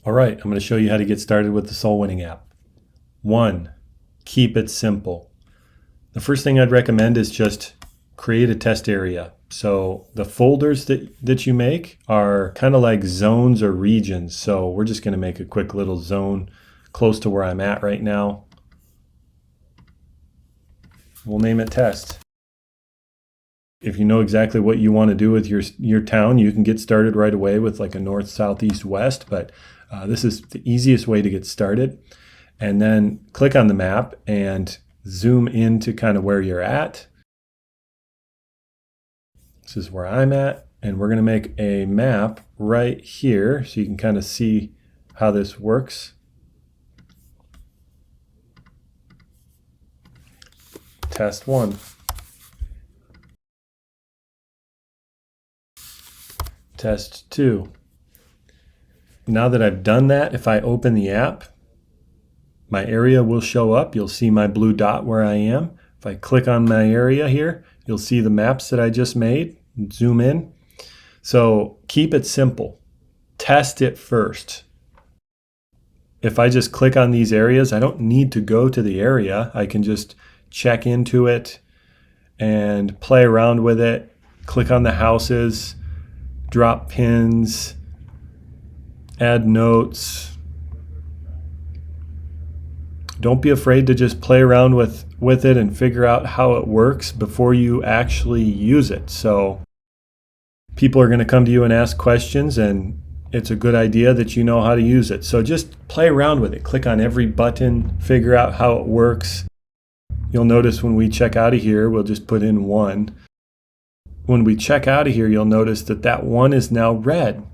All right, I'm going to show you how to get started with the Soul Winning app. 1, keep it simple. The first thing I'd recommend is just create a test area. So the folders that you make are kind of like zones or regions. So we're just going to make a quick little zone close to where I'm at right now. We'll name it test. If you know exactly what you want to do with your town, you can get started right away with like a north, south, east, west, but this is the easiest way to get started. And then click on the map and zoom into kind of where you're at. This is where I'm at, and we're going to make a map right here so you can kind of see how this works. Test 1. Test 2. Now that I've done that, if I open the app, my area will show up. You'll see my blue dot where I am. If I click on my area here, you'll see the maps that I just made. Zoom in. So keep it simple. Test it first. If I just click on these areas, I don't need to go to the area. I can just check into it and play around with it. Click on the houses, drop pins, add notes. Don't be afraid to just play around with it and figure out how it works before you actually use it. So people are going to come to you and ask questions, and it's a good idea that you know how to use it. So just play around with it. Click on every button, figure out how it works. You'll notice when we check out of here, we'll just put in 1. When we check out of here, you'll notice that 1 is now red.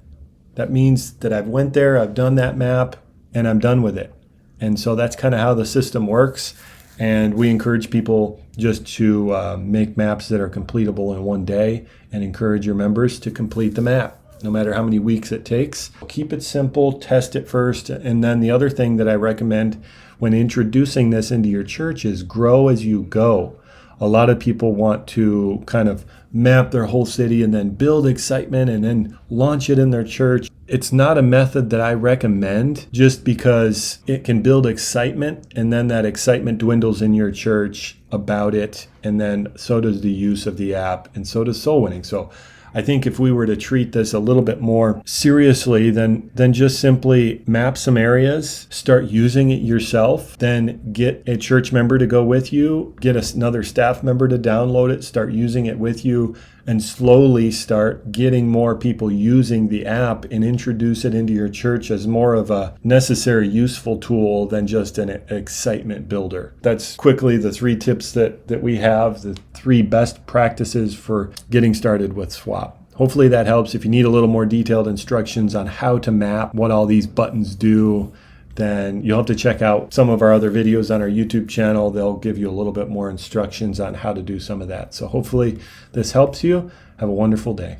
That means that I've went there, I've done that map, and I'm done with it. And so that's kind of how the system works. And we encourage people just to make maps that are completable in one day, and encourage your members to complete the map, no matter how many weeks it takes. Keep it simple, test it first. And then the other thing that I recommend when introducing this into your church is grow as you go. A lot of people want to kind of map their whole city and then build excitement and then launch it in their church. It's not a method that I recommend, just because it can build excitement, and then that excitement dwindles in your church about it, and then so does the use of the app, and so does soul winning. So I think if we were to treat this a little bit more seriously than just simply map some areas, start using it yourself, then get a church member to go with you, get another staff member to download it, start using it with you, and slowly start getting more people using the app and introduce it into your church as more of a necessary, useful tool than just an excitement builder. That's quickly the 3 tips that we have, the 3 best practices for getting started with SWAPP. Hopefully that helps. If you need a little more detailed instructions on how to map, what all these buttons do, then you'll have to check out some of our other videos on our YouTube channel. They'll give you a little bit more instructions on how to do some of that. So hopefully this helps you. Have a wonderful day.